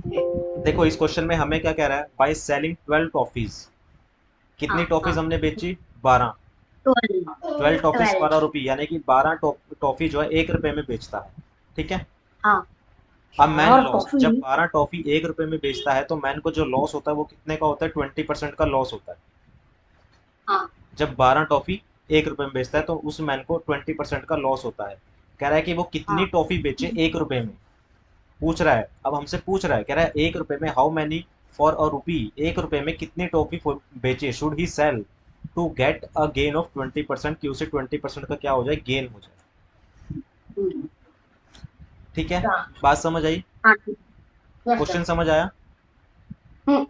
देखो इस क्वेश्चन में हमें क्या कह रहा है, बाय सेलिंग 12 टॉफीज, कितनी हाँ टॉफीज हाँ, हमने बेची, 12। 12। 12 टॉफीज 12। 12 रुपये, यानी कि 12 टॉफी जो है 1 रुपए में बेचता है। ठीक है। हाँ अब हाँ, मैन और लॉस, टॉफी। जब 12 टॉफी 1 रुपए में बेचता है तो मैन को जो लॉस होता है वो कितने का होता है, 20% का लॉस होता है। हाँ जब 12 टॉफी 1 रुपए में बेचता है तो उस मैन को 20% का लॉस होता है। कह रहा है कि वो कितनी हाँ। टॉफी बेचे 1 रुपए में, पूछ रहा है। अब हमसे पूछ रहा है, कह रहा है 1 रुपए में हाउ मैनी फॉर अ रूपी, 1 रुपए में कितनी टॉफी बेचे should he sell to get a gain of 20%, कि उसे 20% का क्या हो जाए, गेन हो जाए। हम्म, ठीक है। हाँ बात समझ आई? हाँ, ठीक। Yes question sir. समझ आया? हम्म।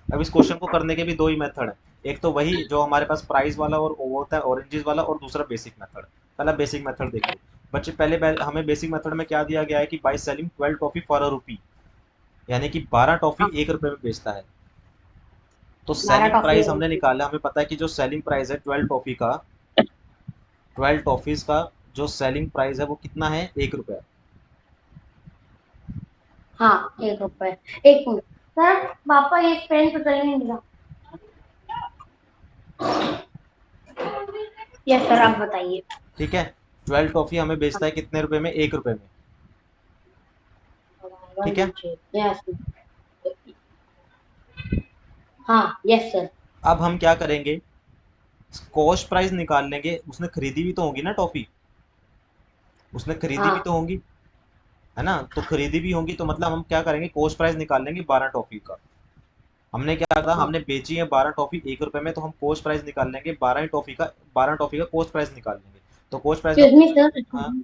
अब इस क्वेश्चन को करने के भी दो ही मेथड है। एक तो वही जो हमारे पास प्राइस वाला और वो होता है ऑरेंजेस वाला, और दूसरा बेसिक मेथड। पहला बेसिक मेथड देख लो बच्चे। हमें बेसिक मेथड में क्या दिया गया है कि बाय सेलिंग 12 टॉफी फॉर अ रूपी, यानी कि 12 टॉफी हाँ, 1 रुपए में बेचता है। तो 12 सेलिंग टॉफी। प्राइस हमने निकाला, हमें पता है कि जो सेलिंग प्राइस है 12 टॉफी का, 12 टॉफीज का जो सेलिंग प्राइस है वो कितना है, 1 रुपया। हाँ, 1 रुपए। एक मिनट सर, पापा एक पेन तो चलेंगे मेरा। यस सर, आप बताइए। ठीक है। 12 टॉफी हमें बेचता है कितने रुपए में, 1 रुपए में। ठीक है। यस। हाँ, यस सर। अब हम क्या करेंगे, कॉस्ट प्राइस निकाल लेंगे, उसने खरीदी भी तो होगी ना टॉफी, उसने खरीदी भी हाँ तो होंगी, है ना। तो खरीदी भी होंगी तो मतलब हम क्या करेंगे, कॉस्ट प्राइस निकाल लेंगे 12 टॉफी का। हमने क्या कहा, हाँ। हमने बेची है 12 टॉफी 1 रुपए में, तो हम कॉस्ट प्राइस निकाल लेंगे 12 टॉफी का, 12 टॉफी का कॉस्ट प्राइस निकाल लेंगे। तो कॉस्ट प्राइस का एक्सक्यूज मी फॉर्मूला। सर, हाँ।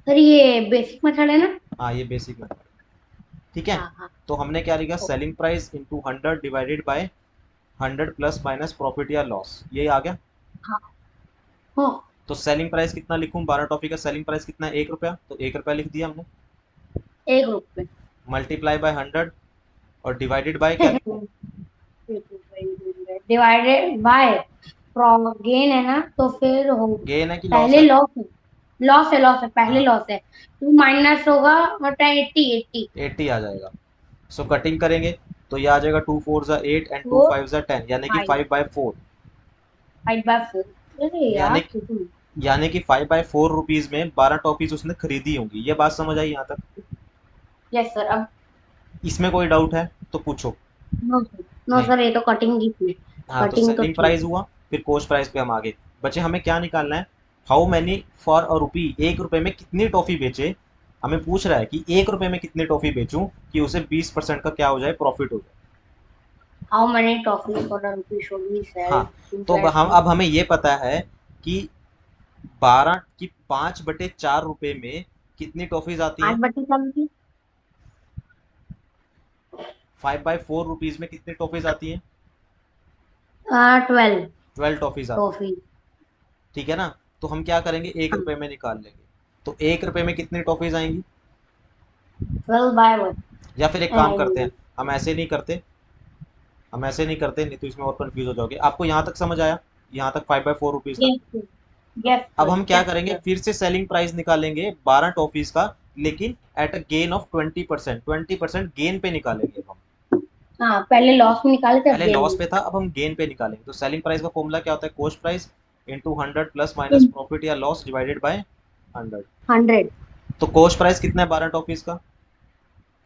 सर ये बेसिक मेथड है ना? हाँ ये बेसिक मेथड। ठीक है। हाँ हाँ। तो हमने क्या लिखा, ओ, selling price into 100 divided by 100 plus minus profit या लॉस, ये आ गया। हाँ हाँ। तो सेलिंग प्राइस कितना लिखूं, 12 टॉफी का सेलिंग प्राइस कितना है, 1 रुपया, तो 1 रुपया लिख दिया हमने। 1 रुपए। मल्टीप्लाई बाय 100 और डिवाइडेड बाय क्या लिखूं, डिवाइडेड बाय गेन है ना, तो फिर हो। गेन है कि लॉस पहले है, लॉस है। लॉस है, पहले हाँ लॉस है तो माइनस होगा। और 80 80। 80 आ जाएगा। सो कटिंग करेंगे तो ये आ जाएगा, 2 फोर ज़ा 8 एंड 2 फोर फाइव ज़ा 10, यानी कि फाइव 5/4। 5/4। अरे यानी यार कितनी। यानी कि 5/4 रुपीज में 12 टॉफीज उसने खरीदी होंगी। ये बात समझ आई यहाँ तक? Yes sir. अब इसमें कोई डाउट है तो पूछो। नो सर, नो नहीं। सर, ये तो कटिंग की थी। हाँ तो कटिंग तो सेलिंग ठीक प्राइस है। हुआ, फिर कॉस्ट प्राइस पे हम आगे। बच्चे हमें क्या निकालना है, हाउ मैनी फॉर अ रूपी, 1 रुपए में कितनी टॉफी बेचे। हमें पूछ रहा है कि 1 रुपए में कितनी टॉफी बेचूं कि उसे 20% का क्या हो जाए, प्रॉफिट हो जाए। How many toffee for a rupee should we sell हाँ। टू तो गेट? अब हमें ये पता है कि 12 की 5/4 रुपए में कितनी टॉफीज आती आठ हैं, बट्टी कम की। 5/4 रुपीज में कितनी टॉफीज आती हैं, 12 12 टॉफीज आती हैं। टॉफी। ठीक है ना। तो हम क्या करेंगे, एक हाँ, रुपए में निकाल लेंगे। तो 1 रुपए में कितनी टॉफीज आएंगी, 12/1। या फिर एक काम करते हैं, हम ऐसे नहीं करते, हम ऐसे नहीं करते, नहीं तो इसमें और कंफ्यूज हो जाओगे। आपको यहाँ तक समझ आया, यहाँ तक 5/4 रुपीज तक। यस यस अब सर, हम क्या यस करेंगे, सर। फिर से सेलिंग प्राइस निकालेंगे 12 टॉफीज का, लेकिन at a gain of 20%, 20% gain पे निकालेंगे अब हम। हाँ, पहले लॉस में निकाले थे, अब पहले गेन लॉस में। पे था, अब हम गेन पे निकालेंगे। तो सेलिंग प्राइस का फॉर्मूला क्या होता है, cost price into 100 plus minus profit या लॉस डिवाइडेड बाय 100। 100। तो कॉस्ट प्राइस कितना है 12 टॉफीज का,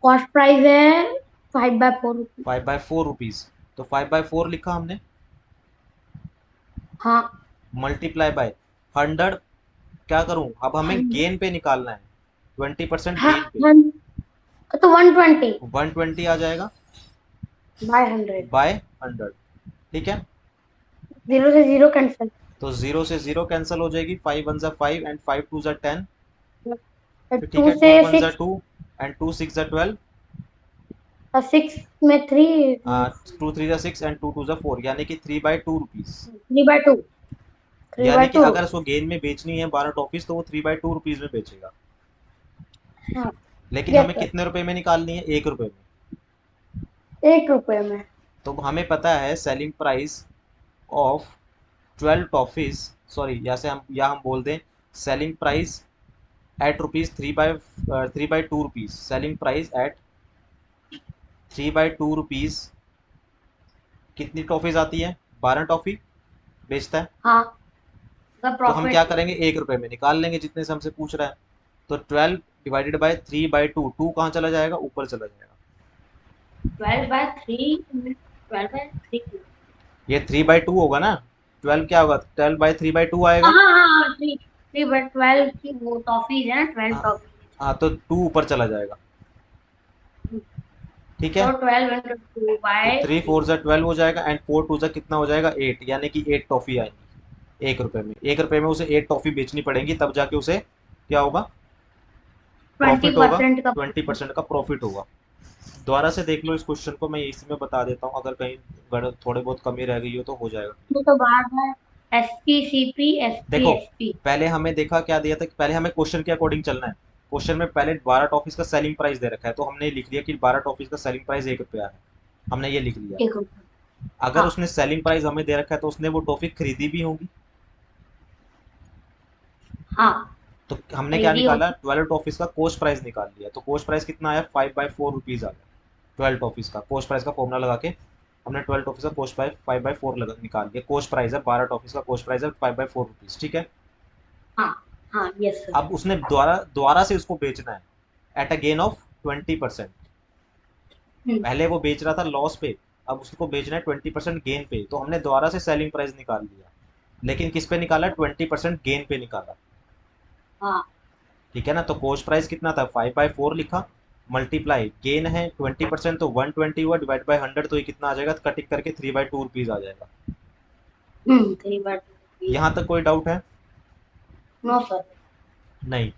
कॉस्ट प्राइस है 5/4 रुपी। 5/4 रुपीज। तो 5/4 लिखा हमने, हाँ मल्टीप्लाई बाय 100। क्या करूं, अब हमें गेन पे निकालना है, 20% हाँ गेन पे। हाँ, तो 120 120 आ जाएगा बाय 100। बाय 100। ठीक है। जीरो से जीरो कैंसिल। तो जीरो से जीरो कैंसिल हो जाएगी, 5 1 ज़ा 5 एंड 5 2 ज़ा 10। फिर ठीक टू है, से 2 1 ज़ा 6। 2 एंड 2 6 ज़ा 12। और 6 में 3। 2 3 ज़ा 6 एंड 2 2 ज़ा 4, यानी कि 3/2 रुपीज। 3/2। थ्री यानी बाय कि टू अगर उसको गेन में बेचनी है 12 टॉफीज तो वो 3/2 रुपीज में बेचेगा। हाँ, लेकिन यस हमें सर। कितने रुपए में निकालनी है, 1 रुपए में। 1 रुपए में। तो हमें पता है selling price of 12 toffees, sorry या हम बोल दें selling price at rupees 3/2 rupees, selling price at ₹3/2 कितनी टॉफीज आती है? 12 टॉफी बेचता है। हाँ, द तो हम क्या प्रॉफिट करेंगे, 1 रुपए में निकाल लेंगे जितने से हमसे पूछ रहा है। तो 12 डिवाइडेड बाय 3/2, टू कहाँ चला जाएगा? ऊपर चला जाएगा। 12/3, 12/3। ये 3/2 होगा ना, 12 क्या होगा, 12/3/2 हाँ आएगा। हाँ हाँ, 3/12 की वो टॉफीज है ना, 12 हाँ टॉफीज। हाँ, तो 2 ऊपर चला जाएगा। ठीक है। तो 12 इंटू टू तो बाय 3 4 जा 12 हो जाएगा, एंड 4 2 जा कितना हो जाएगा, 8, यानी कि 8 टॉफी आएंगी 1 रुपए में। 1 रुपए में उसे 8 टॉफी बेचनी पड़ेंगी, तब जाके उसे क्या होगा, ट्वेंटी प्रॉफिट होगा। परसेंट का 20% का प्रॉफिट होगा। दोबारा से देख लो इस क्वेश्चन को, मैं इसी में बता देता हूँ, अगर कहीं थोड़े बहुत कमी रह गई हो तो हो जाएगा। ये तो बार बार SP CP SP देखो, SP। पहले हमें देखा क्या दिया था, कि पहले हमें क्वेश्चन के अकॉर्डिंग चलना है। क्वेश्चन में पहले 12 टॉफीज का सेलिंग प्राइस दे रखा है, तो हमने लिख दिया कि 12 टॉफीज का सेलिंग प्राइस 1 रुपया है। हमने ये लिख लिया। एक रुपये। अगर हाँ, उसने सेलिंग प्राइस हमें दे रखा है तो उसने वो टॉफी खरीदी भी होगी। हाँ, तो हमने क्या खरीदी निकाला, होगी। 12 टॉफीज का कॉस्ट प्राइस निकाल लिया। तो कॉस्ट प्राइस कितना आया, ₹5/4 आ गया। 12 टॉफीज का कॉस्ट प्राइस का फॉर्मूला लगा के हमने 12 टॉफीज का कॉस्ट प्राइस 5/4 लगा निकाल लिया। कॉस्ट प्राइस है 12 टॉफीज का, कॉस्ट प्राइस है ₹5/4। ठीक है। हाँ हाँ, यस सर। अब उसने दोबारा दोबारा से उसको बेचना है एट अ गेन ऑफ 20%। हम्म पहले वो बेच रहा था लॉस पे, अब उसको बेचना है 20% गेन पे, तो हमने दोबारा से सेलिंग प्राइस निकाल लिया। लेकिन किस पे निकाला, 20% गेन पे निकाला। हाँ, ठीक है ना। तो कॉस्ट प्राइस कितना था, 5/4 लिखा, मल्टीप्लाई गेन है 20%, तो 120 हुआ, डिवाइड बाई 100, तो ये कितना आ जाएगा, कटिंग करके ₹3/2 आ जाएगा। 3/2। यहाँ तक कोई डाउट है? No sir. नहीं।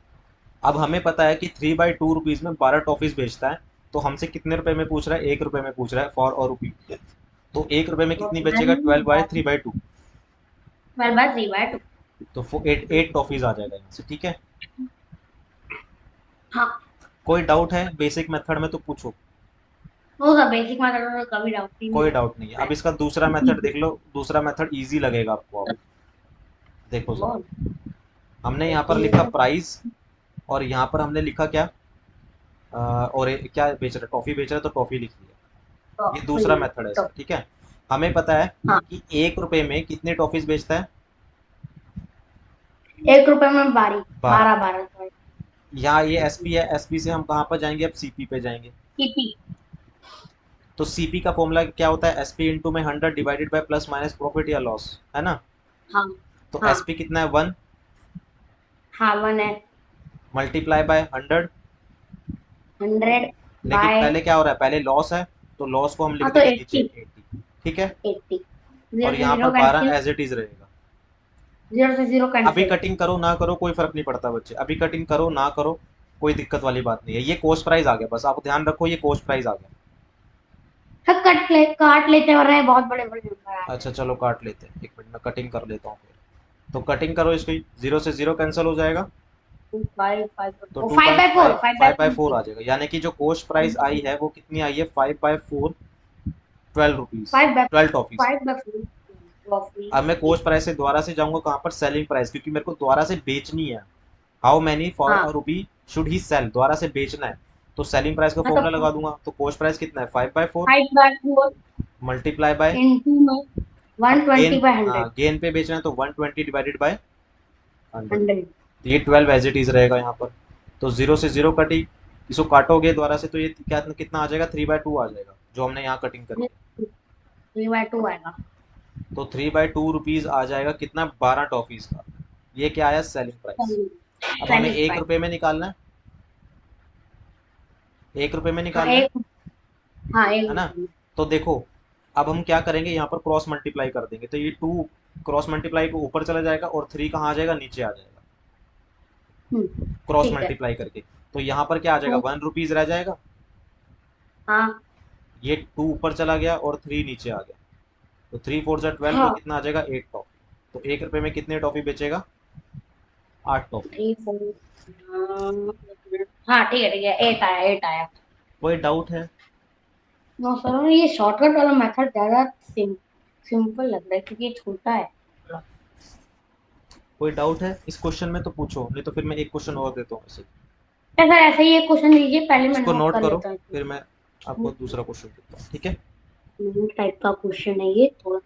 अब हमें पता है कि ₹3/2 में 12 टॉफीज बेचता है। तो हमसे कितने रुपए में पूछ रहा है, 1 रुपए में पूछ रहा है, फॉर और रुपी। तो 1 रुपए में तो कितनी बचेगा, 12 12/3/2। 3/2। तो 8 टॉफीज आ जाएगा यहाँ से। ठीक है। हाँ। कोई डाउट है बेसिक मेथड में तो पूछो। नो सर, बेसिक मेथड में कभी डाउट ही नहीं कोई है। डाउट नहीं है। अब मैं इसका दूसरा मेथड देख लो, दूसरा मेथड इजी लगेगा आपको। अब देखो जरा, बहुत हमने यहाँ पर देखिए लिखा तो प्राइस, और यहाँ पर हमने लिखा क्या, और क्या बेच रहा है, टॉफी बेच रहा है, तो टॉफी लिख लिया। ये दूसरा फ्री मेथड है तो। इसका। ठीक है। हमें पता है हाँ, कि 1 रुपए में कितने टॉफीज बेचता है, 1 रुपए में 12, 12। 12 12। यहाँ ये एसपी है, एसपी से हम कहाँ पर जाएंगे, अब सीपी पे जाएंगे। सीपी। तो सीपी का फॉर्मूला क्या होता है, एसपी इंटू में 100 divided bye plus minus profit या लॉस, है ना। हाँ तो हाँ एसपी कितना है, 1, हाँ, 1 है। Multiply by 100। 100 लेकिन बाय। पहले क्या हो रहा है, पहले लॉस है, तो लॉस को हम लिख हाँ, तो देंगे नीचे 80। 80। ठीक है। 80। जीरो और से यहाँ जीरो पर 12 कैंसिल। एज इट इज रहेगा। जीरो से जीरो अभी कैंसिल। कटिंग करो ना करो कोई फर्क नहीं पड़ता बच्चे, अभी कटिंग करो ना करो कोई दिक्कत वाली बात नहीं है। ये कॉस्ट प्राइस आ गया, बस आप ध्यान रखो ये कॉस्ट प्राइस आ गया। हाँ, काट लेते हैं, वरना ये बहुत बड़े बड़े नंबर आ अच्छा चलो काट लेते हैं, 1 मिनट में कटिंग कर लेता हूँ फिर। तो कटिंग करो इसको, 0 से 0 कैंसिल हो जाएगा। रहे। 5 5 तो 5/4, 5/4 आ जाएगा, यानी कि जो कॉस्ट प्राइस आई है वो कितनी आई है, 5/4, ₹12। 12 टॉफीज। 5/4 अब मैं कॉस्ट प्राइस से दोबारा से जाऊंगा कहाँ पर, सेलिंग प्राइस, क्योंकि मेरे को दोबारा से बेचनी है। हाउ मैनी फॉर हाँ अ रुपी शुड ही सेल, दोबारा से बेचना है। तो सेलिंग प्राइस का हाँ, फॉर्मूला तो लगा दूंगा। तो कॉस्ट प्राइस कितना है, 5/4 5/4 मल्टीप्लाई बाय, इंटू में अब 120 गेन, बाय हाँ 100। गेन पे बेचना है तो 120 डिवाइडेड बाय 100। 100। तो ये 12 एज इट इज रहेगा यहाँ पर। तो 0 से 0 कटी, इसको काटोगे द्वारा से तो ये क्या कितना आ जाएगा, 3/2 आ जाएगा, जो हमने यहाँ कटिंग करी है। 3/2 आएगा। तो ₹3/2 आ जाएगा कितना, 12 टॉफीज का। ये क्या आया, सेलिंग प्राइस। अब हमें सेलिंग एक प्राइस। रुपए में निकालना है, 1 रुपए में हाँ निकालना है एक। हाँ, एक है ना। रुपये में। तो देखो, अब हम क्या करेंगे, यहाँ पर क्रॉस मल्टीप्लाई कर देंगे, तो ये 2 क्रॉस मल्टीप्लाई को ऊपर चला जाएगा, और 3 कहाँ आ जाएगा, नीचे आ जाएगा, क्रॉस ठीक है। मल्टीप्लाई करके। तो यहाँ पर क्या आ जाएगा, तो 1 रुपीज रह जाएगा। हाँ ये 2 ऊपर चला गया और 3 नीचे आ गया। तो 3 4 जा 12, तो हाँ, कितना आ जाएगा, 8 टॉफी। तो 1 रुपए में कितने टॉफी बेचेगा, 8 टॉफी। 3 4। हाँ ठीक है, ठीक है, 8 आया, 8 आया। कोई डाउट है? नो सर, ये शॉर्टकट वाला मेथड ज्यादा सिंपल लग रहा है, क्योंकि ये छोटा है। कोई डाउट है इस क्वेश्चन में तो पूछो, नहीं तो फिर मैं एक क्वेश्चन और देता हूँ ऐसे। सर ऐसे ही एक क्वेश्चन लीजिए, पहले मैं इसको नोट नोट कर करो, लेता हूँ। फिर मैं आपको दूसरा क्वेश्चन देता हूँ, ठीक है। टाइप का क्वेश्चन है ये थोड़ा